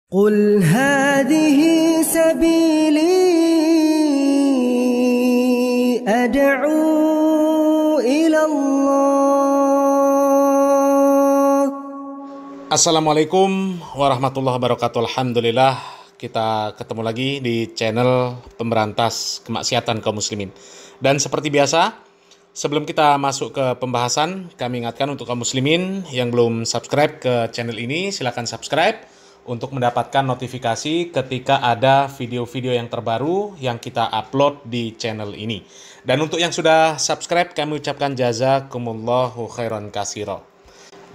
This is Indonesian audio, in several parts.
قل هذه سبيلي أدعو إلى الله. Assalamualaikum warahmatullahi wabarakatuh. Alhamdulillah kita ketemu lagi di channel pemberantas kemaksiatan kaum muslimin. Dan seperti biasa, sebelum kita masuk ke pembahasan, kami ingatkan untuk kaum muslimin yang belum subscribe ke channel ini, silakan subscribe untuk mendapatkan notifikasi ketika ada video-video yang terbaru yang kita upload di channel ini. Dan untuk yang sudah subscribe, kami ucapkan jazakumullahu khairan katsira.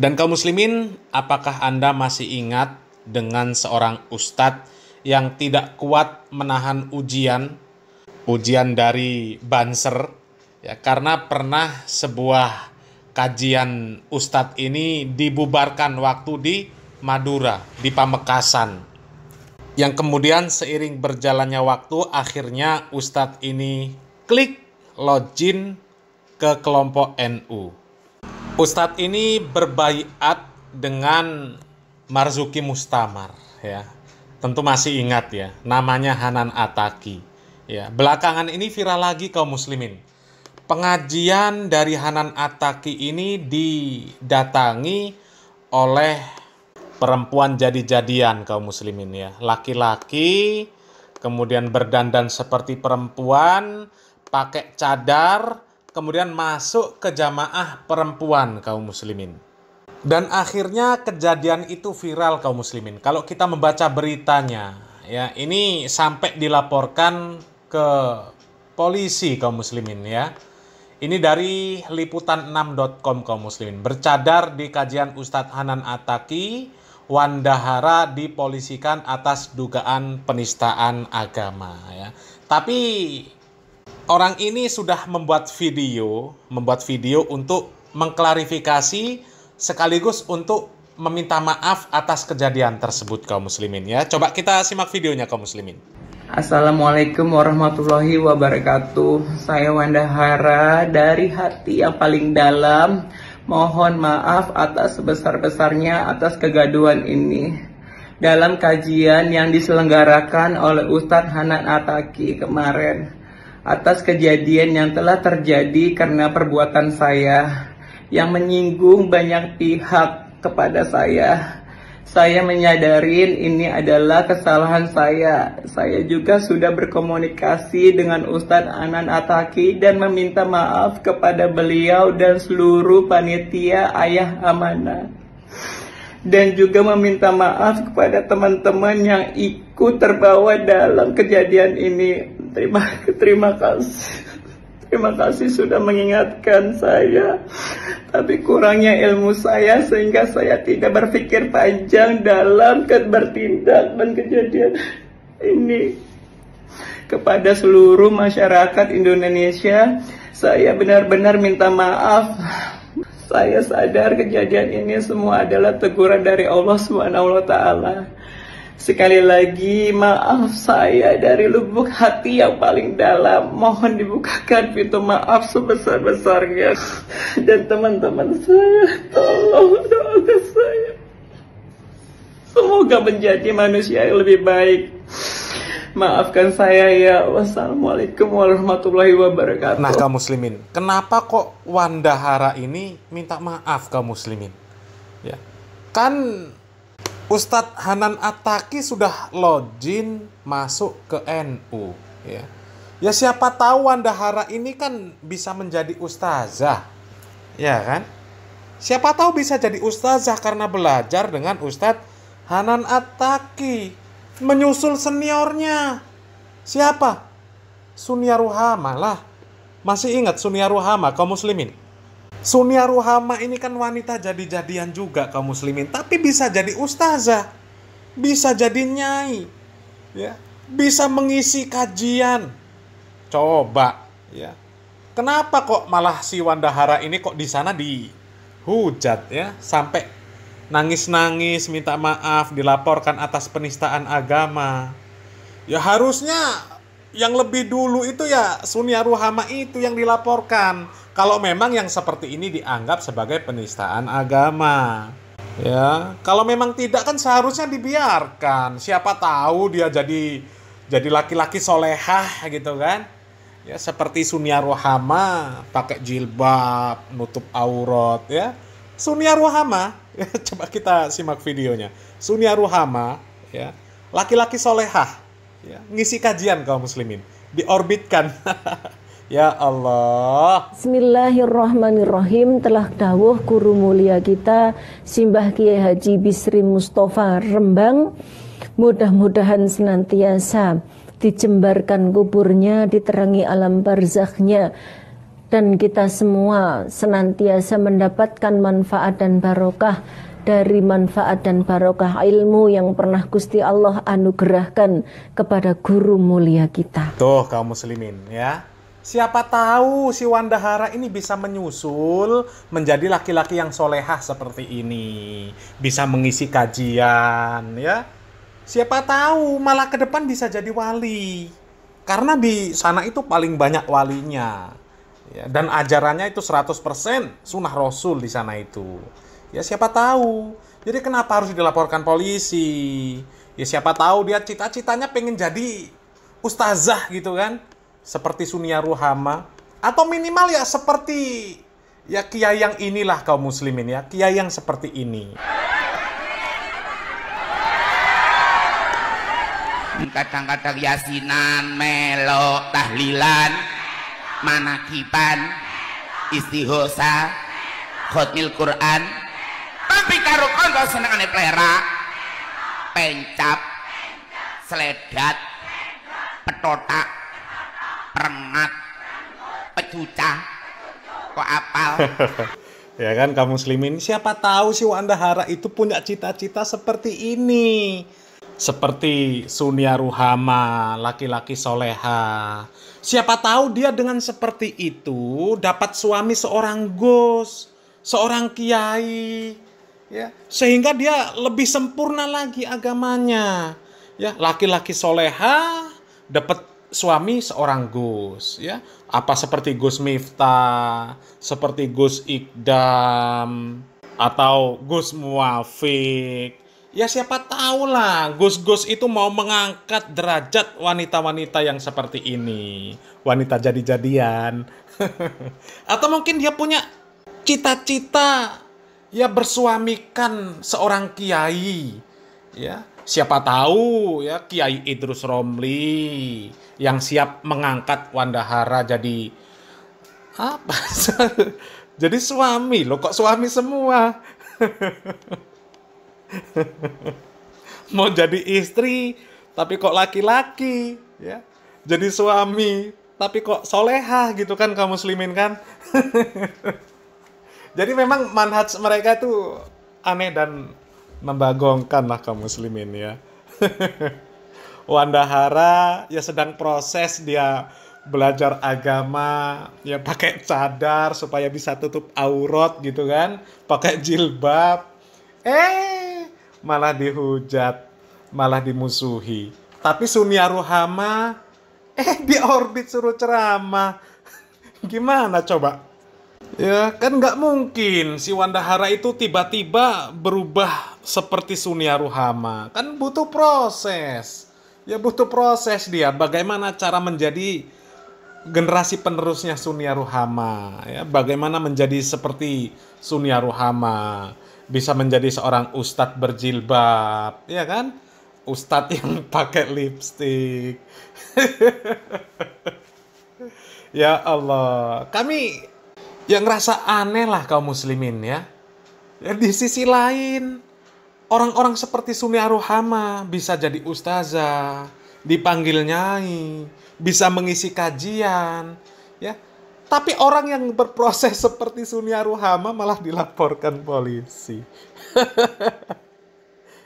Dan kaum muslimin, apakah Anda masih ingat dengan seorang ustadz yang tidak kuat menahan ujian dari Banser, ya, karena pernah sebuah kajian ustadz ini dibubarkan waktu di Madura, di Pamekasan, yang kemudian seiring berjalannya waktu akhirnya ustadz ini klik login ke kelompok NU. Ustadz ini berbaiat dengan Marzuki Mustamar, ya. Tentu masih ingat ya, namanya Hanan Attaqi. Ya, belakangan ini viral lagi kaum muslimin. Pengajian dari Hanan Attaqi ini didatangi oleh perempuan jadi-jadian kaum muslimin, ya. Laki-laki kemudian berdandan seperti perempuan, pakai cadar, kemudian masuk ke jamaah perempuan kaum muslimin. Dan akhirnya kejadian itu viral kaum muslimin. Kalau kita membaca beritanya, ya, ini sampai dilaporkan ke polisi kaum muslimin, ya. Ini dari liputan6.com kaum muslimin. Bercadar di kajian Ustadz Hanan Attaqi, Wandahara dipolisikan atas dugaan penistaan agama, ya. Tapi orang ini sudah membuat video untuk mengklarifikasi sekaligus untuk meminta maaf atas kejadian tersebut kaum muslimin, ya. Coba kita simak videonya kaum muslimin. Assalamualaikum warahmatullahi wabarakatuh. Saya Wandahara dari hati yang paling dalam. Mohon maaf atas sebesar-besarnya atas kegaduhan ini. Dalam kajian yang diselenggarakan oleh Ustadz Hanan Attaqi kemarin, atas kejadian yang telah terjadi karena perbuatan saya yang menyinggung banyak pihak kepada saya menyadarin ini adalah kesalahan saya. Saya juga sudah berkomunikasi dengan Ustadz Hanan Attaqi dan meminta maaf kepada beliau dan seluruh panitia Ayah Amanah. Dan juga meminta maaf kepada teman-teman yang ikut terbawa dalam kejadian ini. Terima kasih. Terima kasih sudah mengingatkan saya. Tapi kurangnya ilmu saya sehingga saya tidak berpikir panjang dalam bertindak dan kejadian ini. Kepada seluruh masyarakat Indonesia, saya benar-benar minta maaf. Saya sadar kejadian ini semua adalah teguran dari Allah SWT. Sekali lagi maaf saya dari lubuk hati yang paling dalam. Mohon dibukakan pintu maaf sebesar-besarnya. Dan teman-teman saya, tolong doakan saya. Semoga menjadi manusia yang lebih baik. Maafkan saya ya. Wassalamualaikum warahmatullahi wabarakatuh. Nah kaum muslimin, kenapa kok Wandahara ini minta maaf kaum muslimin? Ya, kan Ustadz Hanan Attaqi sudah login masuk ke NU, ya. Ya siapa tahu Wandahara ini kan bisa menjadi ustazah, ya kan? Siapa tahu bisa jadi ustazah karena belajar dengan Ustadz Hanan Attaqi, menyusul seniornya. Siapa? Sunia Ruhama lah. Masih ingat Sunia Ruhama kaum muslimin? Sunia Ruhama ini kan wanita jadi-jadian juga kaum muslimin, tapi bisa jadi ustazah, bisa jadi nyai, ya, bisa mengisi kajian. Coba, ya. Kenapa kok malah si Wandahara ini kok di sana dihujat, ya, sampai nangis-nangis minta maaf, dilaporkan atas penistaan agama. Ya harusnya yang lebih dulu itu ya Sunia Ruhama itu yang dilaporkan. Kalau memang yang seperti ini dianggap sebagai penistaan agama. Ya, kalau memang tidak kan seharusnya dibiarkan. Siapa tahu dia jadi laki-laki solehah gitu kan. Ya, seperti Sunia Rohama, pakai jilbab, nutup aurat ya. Sunia Rohama, ya, coba kita simak videonya. Sunia Rohama, ya, laki-laki solehah, ya, ngisi kajian kaum muslimin, diorbitkan. Ya Allah. Bismillahirrahmanirrahim. Telah dawuh guru mulia kita Simbah Kiai Haji Bisri Mustafa Rembang, mudah-mudahan senantiasa dijembarkan kuburnya, diterangi alam barzakhnya, dan kita semua senantiasa mendapatkan manfaat dan barokah dari manfaat dan barokah ilmu yang pernah Gusti Allah anugerahkan kepada guru mulia kita. Tuh kaum muslimin ya. Siapa tahu si Wandahara ini bisa menyusul menjadi laki-laki yang solehah seperti ini. Bisa mengisi kajian ya. Siapa tahu malah ke depan bisa jadi wali. Karena di sana itu paling banyak walinya. Ya, dan ajarannya itu 100% sunnah Rasul di sana itu. Ya siapa tahu. Jadi kenapa harus dilaporkan polisi? Ya siapa tahu dia cita-citanya pengen jadi ustazah gitu kan. Seperti Sunia Rohama, atau minimal ya seperti ya kiai yang inilah kaum muslimin ya, kiai yang seperti ini. Kadang-kadang yasinan, melo, tahlilan, manakiban, istihosa, khotmil Quran. Tapi karo kanca senengane plerak, pencap, sledat, petotak, perengat, pecucah, kok apal. Ya kan kaum muslimin, siapa tahu si Wandahara itu punya cita-cita seperti ini. Seperti Sunia Rohama, laki-laki soleha. Siapa tahu dia dengan seperti itu dapat suami seorang gus, seorang kiai, ya, sehingga dia lebih sempurna lagi agamanya. Ya, laki-laki soleha dapat suami seorang Gus, ya, apa seperti Gus Miftah, seperti Gus Ikdam, atau Gus Muafik. Ya siapa tahu lah, Gus-Gus itu mau mengangkat derajat wanita-wanita yang seperti ini, wanita jadi-jadian. Atau mungkin dia punya cita-cita, ya bersuamikan seorang kiai, ya. Siapa tahu ya Kiai Idrus Romli yang siap mengangkat Wandahara jadi apa? Jadi suami loh, kok suami semua? Mau jadi istri tapi kok laki-laki ya. Jadi suami tapi kok solehah gitu kan kaum muslimin kan? Jadi memang manhaj mereka itu aneh dan membagongkan lah kaum muslimin ya. Wandahara ya sedang proses dia belajar agama, ya pakai cadar supaya bisa tutup aurat gitu kan, pakai jilbab. Malah dihujat, malah dimusuhi. Tapi Sunia Rohama di orbit suruh ceramah. Gimana coba? Ya kan nggak mungkin si Wandahara itu tiba-tiba berubah seperti Sunia Rohama. Kan butuh proses. Ya butuh proses dia. Bagaimana cara menjadi generasi penerusnya Sunia Rohama. Ya, bagaimana menjadi seperti Sunia Rohama. Bisa menjadi seorang ustadz berjilbab. Ya kan? Ustadz yang pakai lipstik. Ya Allah. Kami yang ngerasa aneh lah kaum muslimin ya. Ya di sisi lain, orang-orang seperti Sunia Rohama bisa jadi ustazah, dipanggil nyai, bisa mengisi kajian, ya. Tapi orang yang berproses seperti Sunia Rohama malah dilaporkan polisi.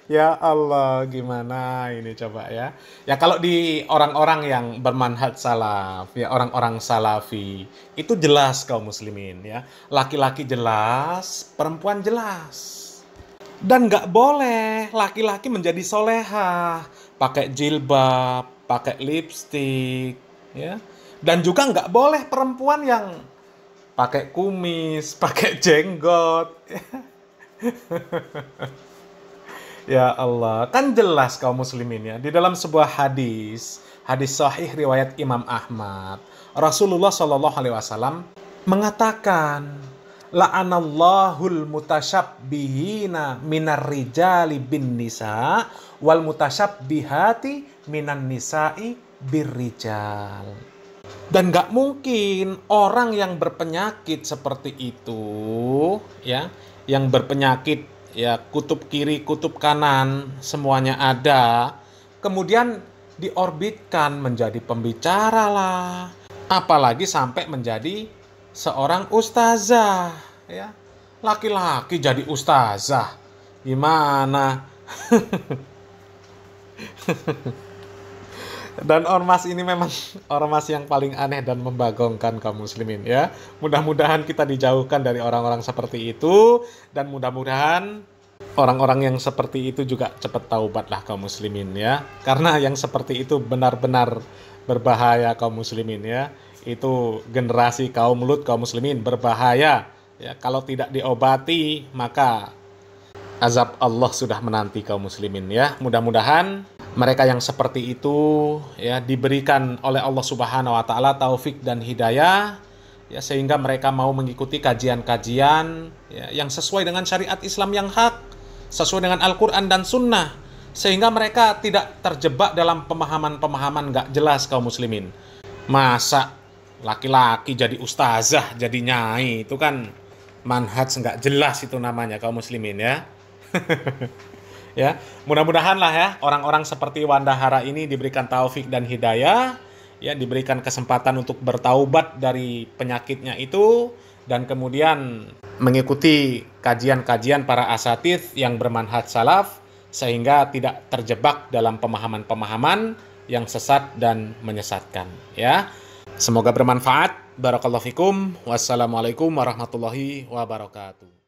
Ya Allah, gimana ini coba ya. Ya kalau di orang-orang yang bermanhaj salaf, ya orang-orang salafi, itu jelas kaum muslimin ya. Laki-laki jelas, perempuan jelas. Dan nggak boleh laki-laki menjadi solehah, pakai jilbab, pakai lipstik, ya. Dan juga nggak boleh perempuan yang pakai kumis, pakai jenggot, ya. Ya Allah, kan jelas kaum muslimin ya. Di dalam sebuah hadis sahih riwayat Imam Ahmad, Rasulullah Shallallahu Alaihi Wasallam mengatakan, la'anallahul mutasyabbihina minar rijali bin nisa wal mutasyabbihati minan nisa'i birrijal. Dan gak mungkin orang yang berpenyakit seperti itu, ya, yang berpenyakit ya kutub kiri, kutub kanan, semuanya ada, kemudian diorbitkan menjadi pembicara lah, apalagi sampai menjadi seorang ustazah, ya. Laki-laki jadi ustazah, gimana? Dan ormas ini memang ormas yang paling aneh dan membagongkan kaum muslimin ya. Mudah-mudahan kita dijauhkan dari orang-orang seperti itu, dan mudah-mudahan orang-orang yang seperti itu juga cepat taubat lah kaum muslimin ya. Karena yang seperti itu benar-benar berbahaya kaum muslimin ya. Itu generasi kaum Lut, kaum muslimin, berbahaya ya. Kalau tidak diobati maka azab Allah sudah menanti kaum muslimin ya. Mudah-mudahan mereka yang seperti itu ya diberikan oleh Allah Subhanahu wa taala taufik dan hidayah ya, sehingga mereka mau mengikuti kajian-kajian ya, yang sesuai dengan syariat Islam yang hak, sesuai dengan Al-Qur'an dan Sunnah, sehingga mereka tidak terjebak dalam pemahaman-pemahaman gak jelas kaum muslimin. Masa laki-laki jadi ustazah, jadi nyai, itu kan manhaj gak jelas itu namanya kaum muslimin ya. Ya, mudah-mudahan lah ya orang-orang seperti Wandahara ini diberikan taufik dan hidayah, ya, diberikan kesempatan untuk bertaubat dari penyakitnya itu, dan kemudian mengikuti kajian-kajian para asatidz yang bermanhaj salaf, sehingga tidak terjebak dalam pemahaman-pemahaman yang sesat dan menyesatkan ya. Semoga bermanfaat. Barakallahu fikum. Wassalamualaikum warahmatullahi wabarakatuh.